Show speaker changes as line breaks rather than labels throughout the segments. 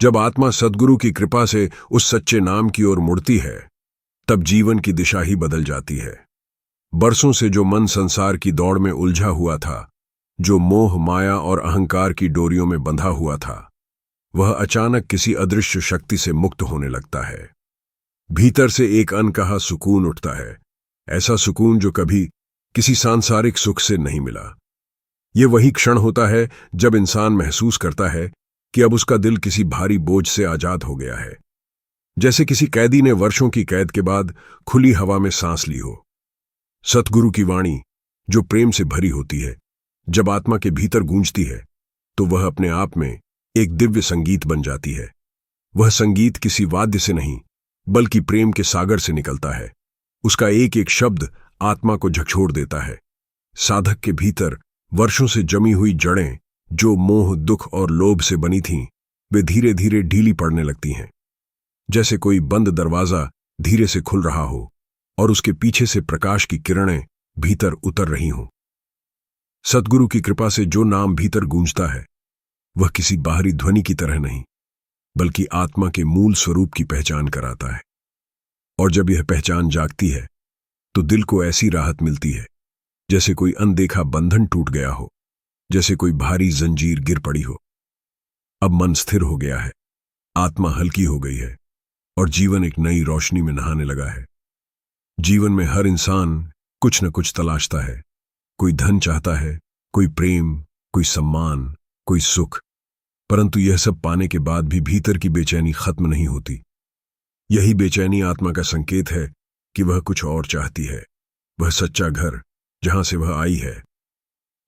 जब आत्मा सद्गुरु की कृपा से उस सच्चे नाम की ओर मुड़ती है, तब जीवन की दिशा ही बदल जाती है। बरसों से जो मन संसार की दौड़ में उलझा हुआ था, जो मोह माया और अहंकार की डोरियों में बंधा हुआ था, वह अचानक किसी अदृश्य शक्ति से मुक्त होने लगता है। भीतर से एक अनकहा सुकून उठता है, ऐसा सुकून जो कभी किसी सांसारिक सुख से नहीं मिला। यह वही क्षण होता है जब इंसान महसूस करता है कि अब उसका दिल किसी भारी बोझ से आजाद हो गया है, जैसे किसी कैदी ने वर्षों की कैद के बाद खुली हवा में सांस ली हो। सतगुरु की वाणी, जो प्रेम से भरी होती है, जब आत्मा के भीतर गूंजती है, तो वह अपने आप में एक दिव्य संगीत बन जाती है। वह संगीत किसी वाद्य से नहीं, बल्कि प्रेम के सागर से निकलता है। उसका एक एक शब्द आत्मा को झकझोर देता है। साधक के भीतर वर्षों से जमी हुई जड़ें, जो मोह, दुख और लोभ से बनी थीं, वे धीरे धीरे ढीली पड़ने लगती हैं। जैसे कोई बंद दरवाजा धीरे से खुल रहा हो और उसके पीछे से प्रकाश की किरणें भीतर उतर रही हों। सद्गुरु की कृपा से जो नाम भीतर गूंजता है, वह किसी बाहरी ध्वनि की तरह नहीं, बल्कि आत्मा के मूल स्वरूप की पहचान कराता है। और जब यह पहचान जागती है, तो दिल को ऐसी राहत मिलती है जैसे कोई अनदेखा बंधन टूट गया हो, जैसे कोई भारी जंजीर गिर पड़ी हो। अब मन स्थिर हो गया है, आत्मा हल्की हो गई है और जीवन एक नई रोशनी में नहाने लगा है। जीवन में हर इंसान कुछ न कुछ तलाशता है। कोई धन चाहता है, कोई प्रेम, कोई सम्मान, कोई सुख। परंतु यह सब पाने के बाद भी भीतर की बेचैनी खत्म नहीं होती। यही बेचैनी आत्मा का संकेत है कि वह कुछ और चाहती है, वह सच्चा घर जहां से वह आई है।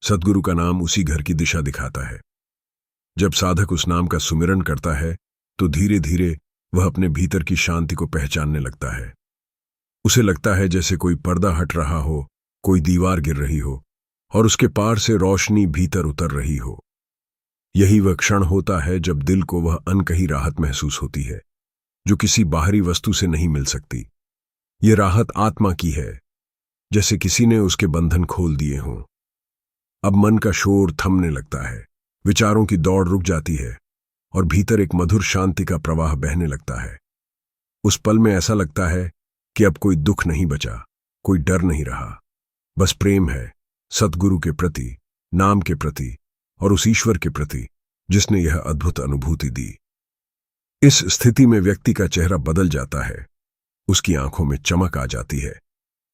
सद्गुरु का नाम उसी घर की दिशा दिखाता है। जब साधक उस नाम का सुमिरन करता है, तो धीरे धीरे वह अपने भीतर की शांति को पहचानने लगता है। उसे लगता है जैसे कोई पर्दा हट रहा हो, कोई दीवार गिर रही हो और उसके पार से रोशनी भीतर उतर रही हो। यही वह क्षण होता है जब दिल को वह अनकही राहत महसूस होती है, जो किसी बाहरी वस्तु से नहीं मिल सकती। यह राहत आत्मा की है, जैसे किसी ने उसके बंधन खोल दिए हों। अब मन का शोर थमने लगता है, विचारों की दौड़ रुक जाती है और भीतर एक मधुर शांति का प्रवाह बहने लगता है। उस पल में ऐसा लगता है कि अब कोई दुख नहीं बचा, कोई डर नहीं रहा, बस प्रेम है, सद्गुरु के प्रति, नाम के प्रति और उस ईश्वर के प्रति जिसने यह अद्भुत अनुभूति दी। इस स्थिति में व्यक्ति का चेहरा बदल जाता है, उसकी आंखों में चमक आ जाती है,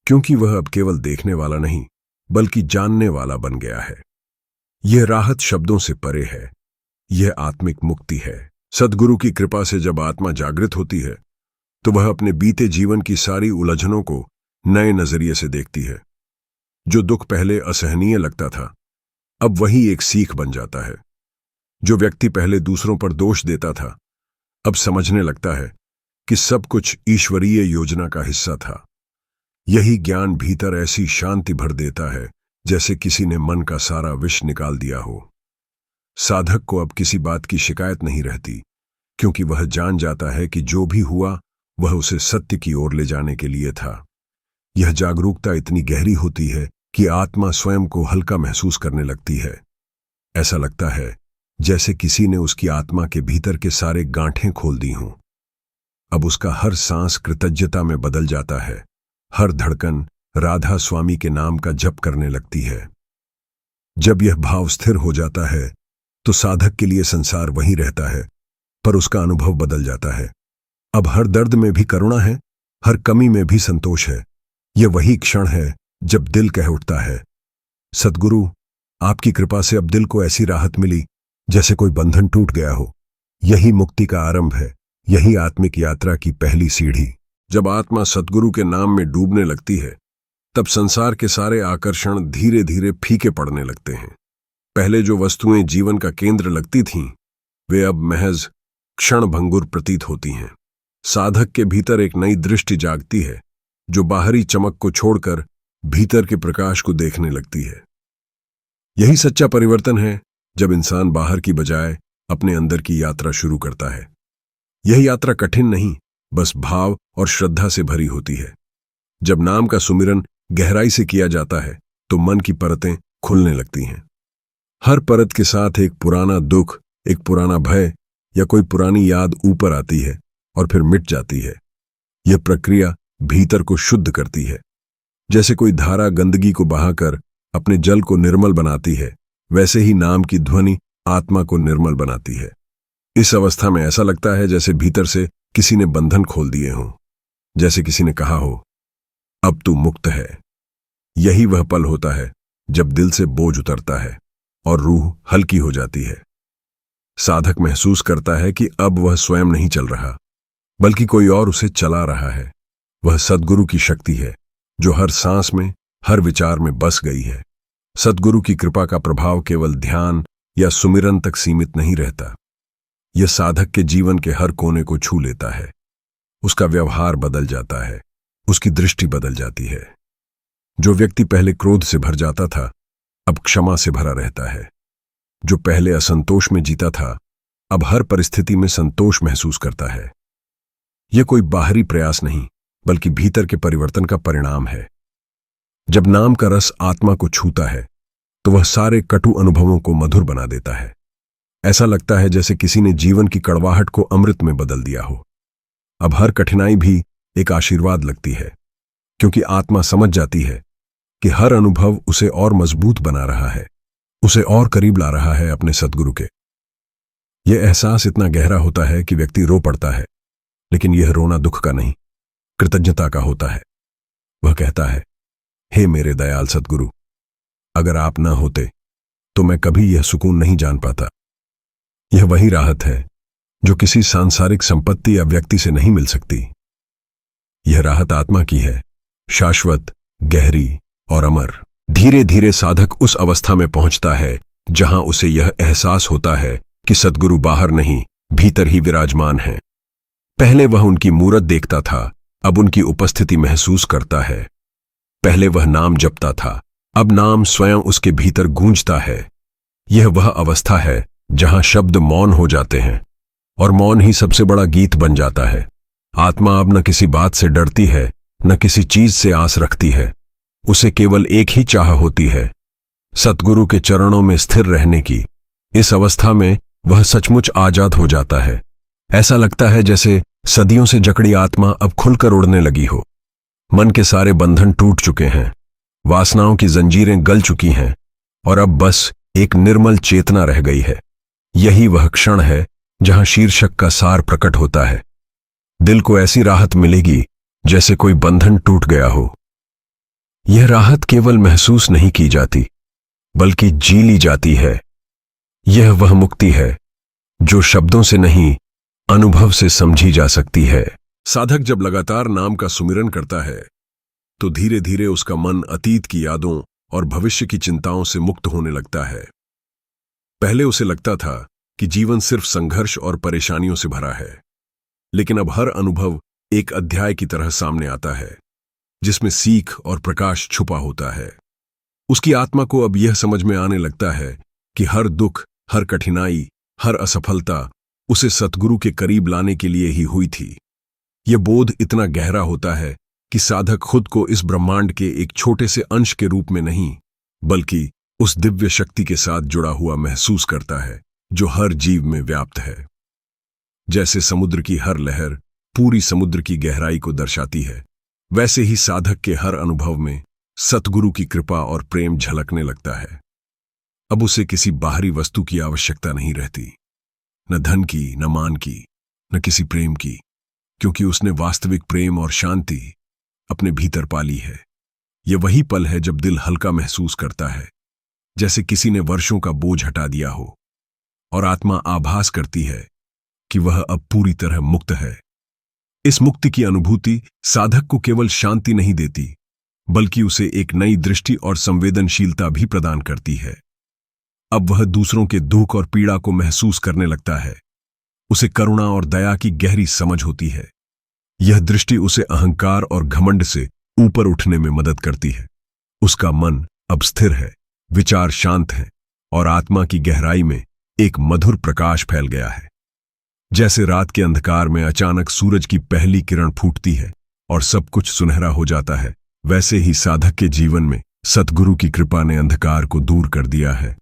क्योंकि वह अब केवल देखने वाला नहीं, बल्कि जानने वाला बन गया है। यह राहत शब्दों से परे है, यह आत्मिक मुक्ति है। सद्गुरु की कृपा से जब आत्मा जागृत होती है, तो वह अपने बीते जीवन की सारी उलझनों को नए नजरिए से देखती है। जो दुख पहले असहनीय लगता था, अब वही एक सीख बन जाता है। जो व्यक्ति पहले दूसरों पर दोष देता था, अब समझने लगता है कि सब कुछ ईश्वरीय योजना का हिस्सा था। यही ज्ञान भीतर ऐसी शांति भर देता है जैसे किसी ने मन का सारा विष निकाल दिया हो। साधक को अब किसी बात की शिकायत नहीं रहती, क्योंकि वह जान जाता है कि जो भी हुआ वह उसे सत्य की ओर ले जाने के लिए था। यह जागरूकता इतनी गहरी होती है कि आत्मा स्वयं को हल्का महसूस करने लगती है। ऐसा लगता है जैसे किसी ने उसकी आत्मा के भीतर के सारे गांठें खोल दी हों। अब उसका हर सांस कृतज्ञता में बदल जाता है, हर धड़कन राधा स्वामी के नाम का जप करने लगती है। जब यह भाव स्थिर हो जाता है, तो साधक के लिए संसार वहीं रहता है, पर उसका अनुभव बदल जाता है। अब हर दर्द में भी करुणा है, हर कमी में भी संतोष है। यह वही क्षण है जब दिल कह उठता है, सद्गुरु, आपकी कृपा से अब दिल को ऐसी राहत मिली जैसे कोई बंधन टूट गया हो। यही मुक्ति का आरंभ है, यही आत्मिक यात्रा की पहली सीढ़ी। जब आत्मा सद्गुरु के नाम में डूबने लगती है, तब संसार के सारे आकर्षण धीरे धीरे फीके पड़ने लगते हैं। पहले जो वस्तुएं जीवन का केंद्र लगती थीं, वे अब महज क्षणभंगुर प्रतीत होती हैं। साधक के भीतर एक नई दृष्टि जागती है, जो बाहरी चमक को छोड़कर भीतर के प्रकाश को देखने लगती है। यही सच्चा परिवर्तन है, जब इंसान बाहर की बजाय अपने अंदर की यात्रा शुरू करता है। यह यात्रा कठिन नहीं, बस भाव और श्रद्धा से भरी होती है। जब नाम का सुमिरन गहराई से किया जाता है, तो मन की परतें खुलने लगती हैं। हर परत के साथ एक पुराना दुख, एक पुराना भय या कोई पुरानी याद ऊपर आती है और फिर मिट जाती है। यह प्रक्रिया भीतर को शुद्ध करती है। जैसे कोई धारा गंदगी को बहाकर अपने जल को निर्मल बनाती है, वैसे ही नाम की ध्वनि आत्मा को निर्मल बनाती है। इस अवस्था में ऐसा लगता है जैसे भीतर से किसी ने बंधन खोल दिए हों, जैसे किसी ने कहा हो, अब तू मुक्त है। यही वह पल होता है जब दिल से बोझ उतरता है और रूह हल्की हो जाती है। साधक महसूस करता है कि अब वह स्वयं नहीं चल रहा, बल्कि कोई और उसे चला रहा है। वह सद्गुरु की शक्ति है जो हर सांस में, हर विचार में बस गई है। सद्गुरु की कृपा का प्रभाव केवल ध्यान या सुमिरन तक सीमित नहीं रहता। यह साधक के जीवन के हर कोने को छू लेता है। उसका व्यवहार बदल जाता है, उसकी दृष्टि बदल जाती है। जो व्यक्ति पहले क्रोध से भर जाता था, अब क्षमा से भरा रहता है। जो पहले असंतोष में जीता था, अब हर परिस्थिति में संतोष महसूस करता है। यह कोई बाहरी प्रयास नहीं, बल्कि भीतर के परिवर्तन का परिणाम है। जब नाम का रस आत्मा को छूता है, तो वह सारे कटु अनुभवों को मधुर बना देता है। ऐसा लगता है जैसे किसी ने जीवन की कड़वाहट को अमृत में बदल दिया हो। अब हर कठिनाई भी एक आशीर्वाद लगती है, क्योंकि आत्मा समझ जाती है कि हर अनुभव उसे और मजबूत बना रहा है, उसे और करीब ला रहा है अपने सद्गुरु के। यह एहसास इतना गहरा होता है कि व्यक्ति रो पड़ता है, लेकिन यह रोना दुख का नहीं, कृतज्ञता का होता है। वह कहता है, हे मेरे दयाल सद्गुरु, अगर आप न होते तो मैं कभी यह सुकून नहीं जान पाता। यह वही राहत है जो किसी सांसारिक संपत्ति या व्यक्ति से नहीं मिल सकती। यह राहत आत्मा की है, शाश्वत, गहरी और अमर। धीरे धीरे साधक उस अवस्था में पहुंचता है जहां उसे यह एहसास होता है कि सद्गुरु बाहर नहीं, भीतर ही विराजमान है। पहले वह उनकी मूरत देखता था, अब उनकी उपस्थिति महसूस करता है। पहले वह नाम जपता था, अब नाम स्वयं उसके भीतर गूंजता है। यह वह अवस्था है जहां शब्द मौन हो जाते हैं और मौन ही सबसे बड़ा गीत बन जाता है। आत्मा अब न किसी बात से डरती है, न किसी चीज से आस रखती है। उसे केवल एक ही चाह होती है, सतगुरु के चरणों में स्थिर रहने की। इस अवस्था में वह सचमुच आजाद हो जाता है। ऐसा लगता है जैसे सदियों से जकड़ी आत्मा अब खुलकर उड़ने लगी हो। मन के सारे बंधन टूट चुके हैं, वासनाओं की जंजीरें गल चुकी हैं और अब बस एक निर्मल चेतना रह गई है। यही वह क्षण है जहां शीर्षक का सार प्रकट होता है। दिल को ऐसी राहत मिलेगी जैसे कोई बंधन टूट गया हो। यह राहत केवल महसूस नहीं की जाती, बल्कि जी ली जाती है। यह वह मुक्ति है जो शब्दों से नहीं, अनुभव से समझी जा सकती है। साधक जब लगातार नाम का सुमिरन करता है, तो धीरे धीरे उसका मन अतीत की यादों और भविष्य की चिंताओं से मुक्त होने लगता है। पहले उसे लगता था कि जीवन सिर्फ संघर्ष और परेशानियों से भरा है, लेकिन अब हर अनुभव एक अध्याय की तरह सामने आता है, जिसमें सीख और प्रकाश छुपा होता है। उसकी आत्मा को अब यह समझ में आने लगता है कि हर दुख, हर कठिनाई, हर असफलता उसे सतगुरु के करीब लाने के लिए ही हुई थी। यह बोध इतना गहरा होता है कि साधक खुद को इस ब्रह्मांड के एक छोटे से अंश के रूप में नहीं, बल्कि उस दिव्य शक्ति के साथ जुड़ा हुआ महसूस करता है जो हर जीव में व्याप्त है। जैसे समुद्र की हर लहर पूरी समुद्र की गहराई को दर्शाती है, वैसे ही साधक के हर अनुभव में सतगुरु की कृपा और प्रेम झलकने लगता है। अब उसे किसी बाहरी वस्तु की आवश्यकता नहीं रहती, न धन की, न मान की, न किसी प्रेम की, क्योंकि उसने वास्तविक प्रेम और शांति अपने भीतर पाली है। यह वही पल है जब दिल हल्का महसूस करता है, जैसे किसी ने वर्षों का बोझ हटा दिया हो, और आत्मा आभास करती है कि वह अब पूरी तरह मुक्त है। इस मुक्ति की अनुभूति साधक को केवल शांति नहीं देती, बल्कि उसे एक नई दृष्टि और संवेदनशीलता भी प्रदान करती है। अब वह दूसरों के दुख और पीड़ा को महसूस करने लगता है। उसे करुणा और दया की गहरी समझ होती है। यह दृष्टि उसे अहंकार और घमंड से ऊपर उठने में मदद करती है। उसका मन अब स्थिर है, विचार शांत हैं और आत्मा की गहराई में एक मधुर प्रकाश फैल गया है। जैसे रात के अंधकार में अचानक सूरज की पहली किरण फूटती है और सब कुछ सुनहरा हो जाता है, वैसे ही साधक के जीवन में सतगुरु की कृपा ने अंधकार को दूर कर दिया है।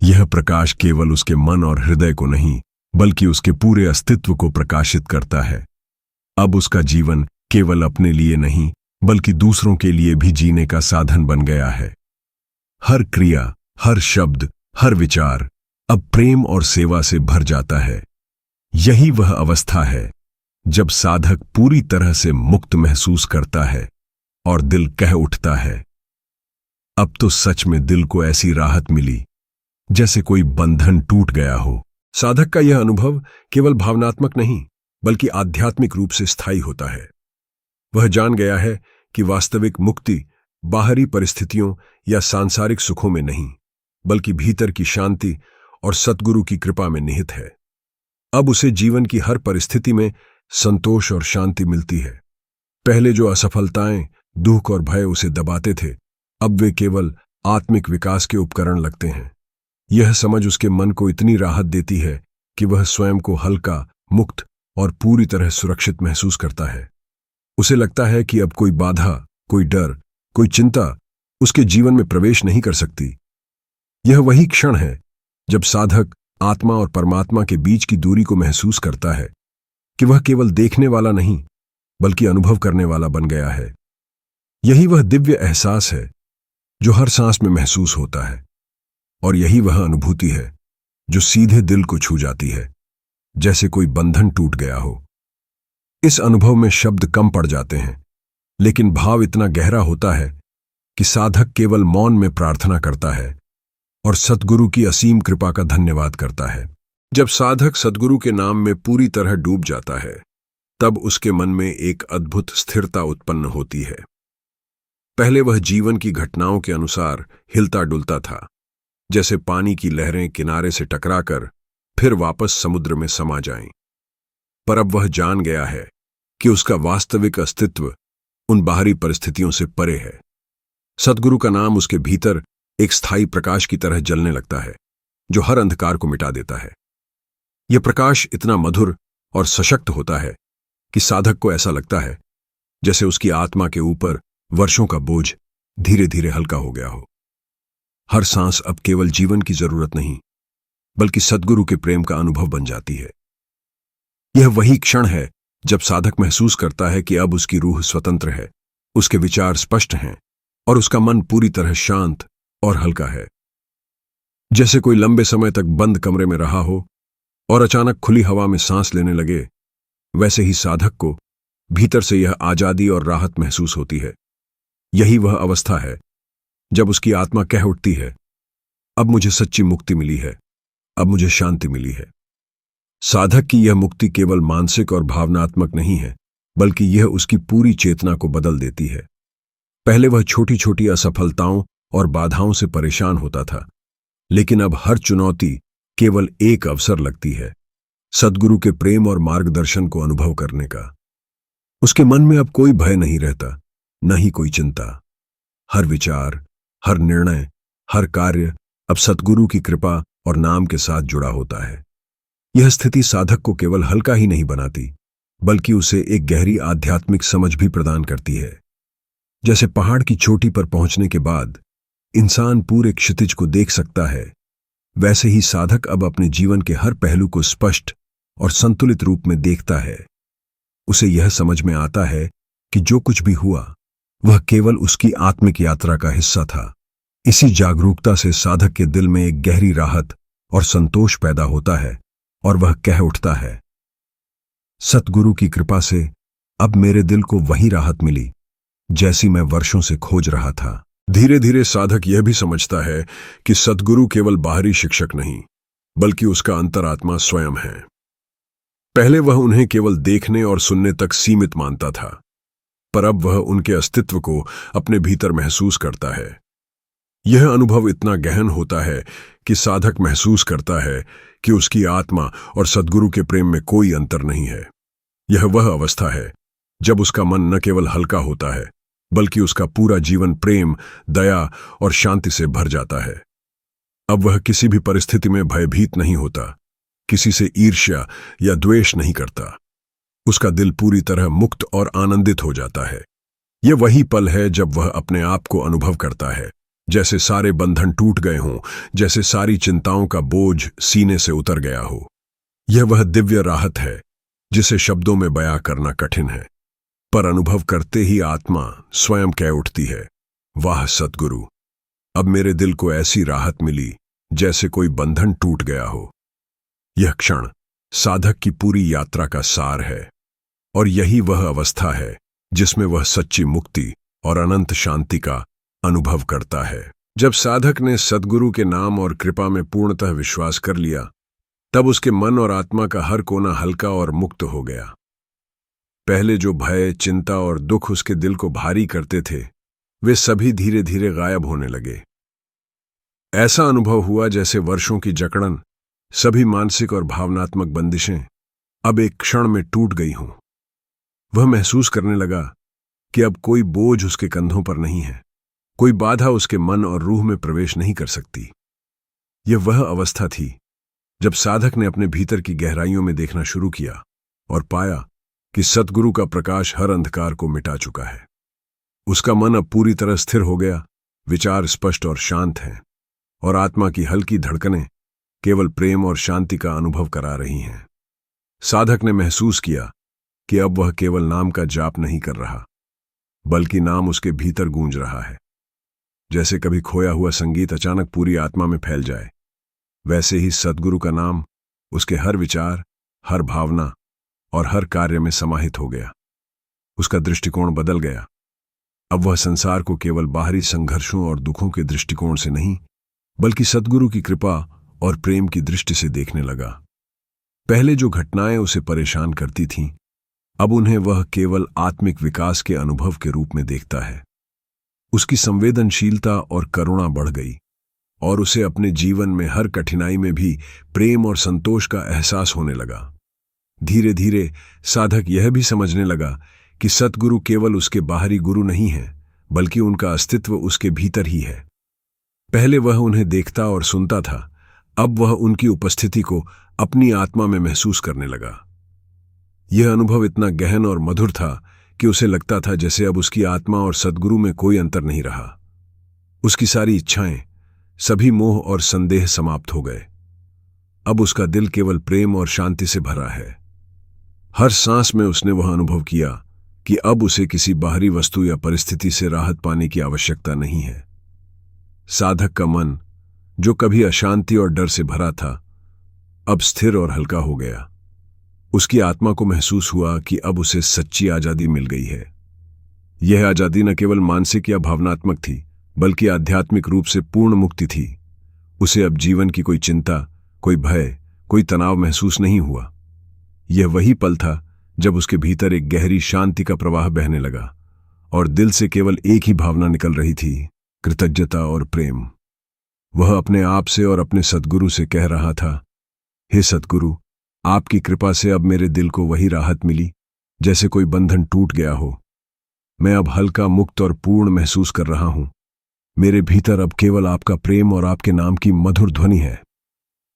यह प्रकाश केवल उसके मन और हृदय को नहीं, बल्कि उसके पूरे अस्तित्व को प्रकाशित करता है। अब उसका जीवन केवल अपने लिए नहीं बल्कि दूसरों के लिए भी जीने का साधन बन गया है। हर क्रिया, हर शब्द, हर विचार अब प्रेम और सेवा से भर जाता है। यही वह अवस्था है जब साधक पूरी तरह से मुक्त महसूस करता है और दिल कह उठता है, अब तो सच में दिल को ऐसी राहत मिली जैसे कोई बंधन टूट गया हो। साधक का यह अनुभव केवल भावनात्मक नहीं बल्कि आध्यात्मिक रूप से स्थायी होता है। वह जान गया है कि वास्तविक मुक्ति बाहरी परिस्थितियों या सांसारिक सुखों में नहीं बल्कि भीतर की शांति और सद्गुरु की कृपा में निहित है। अब उसे जीवन की हर परिस्थिति में संतोष और शांति मिलती है। पहले जो असफलताएं, दुख और भय उसे दबाते थे, अब वे केवल आत्मिक विकास के उपकरण लगते हैं। यह समझ उसके मन को इतनी राहत देती है कि वह स्वयं को हल्का, मुक्त और पूरी तरह सुरक्षित महसूस करता है। उसे लगता है कि अब कोई बाधा, कोई डर, कोई चिंता उसके जीवन में प्रवेश नहीं कर सकती। यह वही क्षण है जब साधक आत्मा और परमात्मा के बीच की दूरी को महसूस करता है कि वह केवल देखने वाला नहीं बल्कि अनुभव करने वाला बन गया है। यही वह दिव्य एहसास है जो हर सांस में महसूस होता है, और यही वह अनुभूति है जो सीधे दिल को छू जाती है, जैसे कोई बंधन टूट गया हो। इस अनुभव में शब्द कम पड़ जाते हैं, लेकिन भाव इतना गहरा होता है कि साधक केवल मौन में प्रार्थना करता है और सद्गुरु की असीम कृपा का धन्यवाद करता है। जब साधक सद्गुरु के नाम में पूरी तरह डूब जाता है, तब उसके मन में एक अद्भुत स्थिरता उत्पन्न होती है। पहले वह जीवन की घटनाओं के अनुसार हिलता डुलता था, जैसे पानी की लहरें किनारे से टकराकर फिर वापस समुद्र में समा जाएं। पर अब वह जान गया है कि उसका वास्तविक अस्तित्व उन बाहरी परिस्थितियों से परे है। सद्गुरु का नाम उसके भीतर एक स्थायी प्रकाश की तरह जलने लगता है, जो हर अंधकार को मिटा देता है। यह प्रकाश इतना मधुर और सशक्त होता है कि साधक को ऐसा लगता है जैसे उसकी आत्मा के ऊपर वर्षों का बोझ धीरे धीरे हल्का हो गया हो। हर सांस अब केवल जीवन की जरूरत नहीं बल्कि सद्गुरु के प्रेम का अनुभव बन जाती है। यह वही क्षण है जब साधक महसूस करता है कि अब उसकी रूह स्वतंत्र है, उसके विचार स्पष्ट हैं और उसका मन पूरी तरह शांत और हल्का है। जैसे कोई लंबे समय तक बंद कमरे में रहा हो और अचानक खुली हवा में सांस लेने लगे, वैसे ही साधक को भीतर से यह आजादी और राहत महसूस होती है। यही वह अवस्था है जब उसकी आत्मा कह उठती है, अब मुझे सच्ची मुक्ति मिली है, अब मुझे शांति मिली है। साधक की यह मुक्ति केवल मानसिक और भावनात्मक नहीं है बल्कि यह उसकी पूरी चेतना को बदल देती है। पहले वह छोटी छोटी असफलताओं और बाधाओं से परेशान होता था, लेकिन अब हर चुनौती केवल एक अवसर लगती है सद्गुरु के प्रेम और मार्गदर्शन को अनुभव करने का। उसके मन में अब कोई भय नहीं रहता, न ही कोई चिंता। हर विचार, हर निर्णय, हर कार्य अब सद्गुरु की कृपा और नाम के साथ जुड़ा होता है। यह स्थिति साधक को केवल हल्का ही नहीं बनाती बल्कि उसे एक गहरी आध्यात्मिक समझ भी प्रदान करती है। जैसे पहाड़ की चोटी पर पहुंचने के बाद इंसान पूरे क्षितिज को देख सकता है, वैसे ही साधक अब अपने जीवन के हर पहलू को स्पष्ट और संतुलित रूप में देखता है। उसे यह समझ में आता है कि जो कुछ भी हुआ वह केवल उसकी आत्मिक यात्रा का हिस्सा था। इसी जागरूकता से साधक के दिल में एक गहरी राहत और संतोष पैदा होता है और वह कह उठता है, सतगुरु की कृपा से अब मेरे दिल को वही राहत मिली जैसी मैं वर्षों से खोज रहा था। धीरे धीरे साधक यह भी समझता है कि सद्गुरु केवल बाहरी शिक्षक नहीं बल्कि उसका अंतरात्मा स्वयं है। पहले वह उन्हें केवल देखने और सुनने तक सीमित मानता था, पर अब वह उनके अस्तित्व को अपने भीतर महसूस करता है। यह अनुभव इतना गहन होता है कि साधक महसूस करता है कि उसकी आत्मा और सद्गुरु के प्रेम में कोई अंतर नहीं है। यह वह अवस्था है जब उसका मन न केवल हल्का होता है बल्कि उसका पूरा जीवन प्रेम, दया और शांति से भर जाता है। अब वह किसी भी परिस्थिति में भयभीत नहीं होता, किसी से ईर्ष्या या द्वेष नहीं करता। उसका दिल पूरी तरह मुक्त और आनंदित हो जाता है। यह वही पल है जब वह अपने आप को अनुभव करता है जैसे सारे बंधन टूट गए हों, जैसे सारी चिंताओं का बोझ सीने से उतर गया हो। यह वह दिव्य राहत है जिसे शब्दों में बयां करना कठिन है, पर अनुभव करते ही आत्मा स्वयं कह उठती है, वाह सद्गुरु, अब मेरे दिल को ऐसी राहत मिली जैसे कोई बंधन टूट गया हो। यह क्षण साधक की पूरी यात्रा का सार है, और यही वह अवस्था है जिसमें वह सच्ची मुक्ति और अनंत शांति का अनुभव करता है। जब साधक ने सद्गुरु के नाम और कृपा में पूर्णतः विश्वास कर लिया, तब उसके मन और आत्मा का हर कोना हल्का और मुक्त हो गया। पहले जो भय, चिंता और दुख उसके दिल को भारी करते थे, वे सभी धीरे धीरे गायब होने लगे। ऐसा अनुभव हुआ जैसे वर्षों की जकड़न, सभी मानसिक और भावनात्मक बंदिशें अब एक क्षण में टूट गई हों। वह महसूस करने लगा कि अब कोई बोझ उसके कंधों पर नहीं है, कोई बाधा उसके मन और रूह में प्रवेश नहीं कर सकती। यह वह अवस्था थी जब साधक ने अपने भीतर की गहराइयों में देखना शुरू किया और पाया कि सद्गुरु का प्रकाश हर अंधकार को मिटा चुका है। उसका मन अब पूरी तरह स्थिर हो गया, विचार स्पष्ट और शांत हैं, और आत्मा की हल्की धड़कनें केवल प्रेम और शांति का अनुभव करा रही हैं। साधक ने महसूस किया कि अब वह केवल नाम का जाप नहीं कर रहा, बल्कि नाम उसके भीतर गूंज रहा है। जैसे कभी खोया हुआ संगीत अचानक पूरी आत्मा में फैल जाए, वैसे ही सद्गुरु का नाम उसके हर विचार, हर भावना और हर कार्य में समाहित हो गया। उसका दृष्टिकोण बदल गया। अब वह संसार को केवल बाहरी संघर्षों और दुखों के दृष्टिकोण से नहीं, बल्कि सद्गुरु की कृपा और प्रेम की दृष्टि से देखने लगा। पहले जो घटनाएं उसे परेशान करती थीं, अब उन्हें वह केवल आत्मिक विकास के अनुभव के रूप में देखता है। उसकी संवेदनशीलता और करुणा बढ़ गई, और उसे अपने जीवन में हर कठिनाई में भी प्रेम और संतोष का एहसास होने लगा। धीरे धीरे साधक यह भी समझने लगा कि सद्गुरु केवल उसके बाहरी गुरु नहीं हैं, बल्कि उनका अस्तित्व उसके भीतर ही है। पहले वह उन्हें देखता और सुनता था, अब वह उनकी उपस्थिति को अपनी आत्मा में महसूस करने लगा। यह अनुभव इतना गहन और मधुर था कि उसे लगता था जैसे अब उसकी आत्मा और सद्गुरु में कोई अंतर नहीं रहा। उसकी सारी इच्छाएं, सभी मोह और संदेह समाप्त हो गए। अब उसका दिल केवल प्रेम और शांति से भरा है। हर सांस में उसने वह अनुभव किया कि अब उसे किसी बाहरी वस्तु या परिस्थिति से राहत पाने की आवश्यकता नहीं है। साधक का मन, जो कभी अशांति और डर से भरा था, अब स्थिर और हल्का हो गया। उसकी आत्मा को महसूस हुआ कि अब उसे सच्ची आजादी मिल गई है। यह आजादी न केवल मानसिक या भावनात्मक थी, बल्कि आध्यात्मिक रूप से पूर्ण मुक्ति थी। उसे अब जीवन की कोई चिंता, कोई भय, कोई तनाव महसूस नहीं हुआ। यह वही पल था जब उसके भीतर एक गहरी शांति का प्रवाह बहने लगा, और दिल से केवल एक ही भावना निकल रही थी, कृतज्ञता और प्रेम। वह अपने आप से और अपने सद्गुरु से कह रहा था, हे सद्गुरु, आपकी कृपा से अब मेरे दिल को वही राहत मिली जैसे कोई बंधन टूट गया हो। मैं अब हल्का, मुक्त और पूर्ण महसूस कर रहा हूं। मेरे भीतर अब केवल आपका प्रेम और आपके नाम की मधुर ध्वनि है।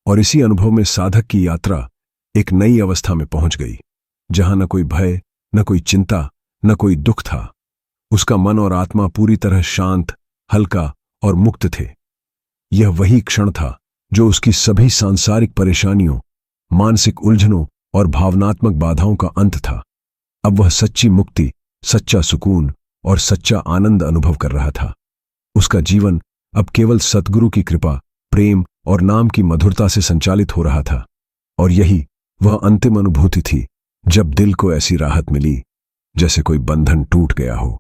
और इसी अनुभव में साधक की यात्रा एक नई अवस्था में पहुंच गई, जहां न कोई भय, न कोई चिंता, न कोई दुख था। उसका मन और आत्मा पूरी तरह शांत, हल्का और मुक्त थे। यह वही क्षण था जो उसकी सभी सांसारिक परेशानियों, मानसिक उलझनों और भावनात्मक बाधाओं का अंत था। अब वह सच्ची मुक्ति, सच्चा सुकून और सच्चा आनंद अनुभव कर रहा था। उसका जीवन अब केवल सद्गुरु की कृपा, प्रेम और नाम की मधुरता से संचालित हो रहा था। और यही वह अंतिम अनुभूति थी जब दिल को ऐसी राहत मिली जैसे कोई बंधन टूट गया हो।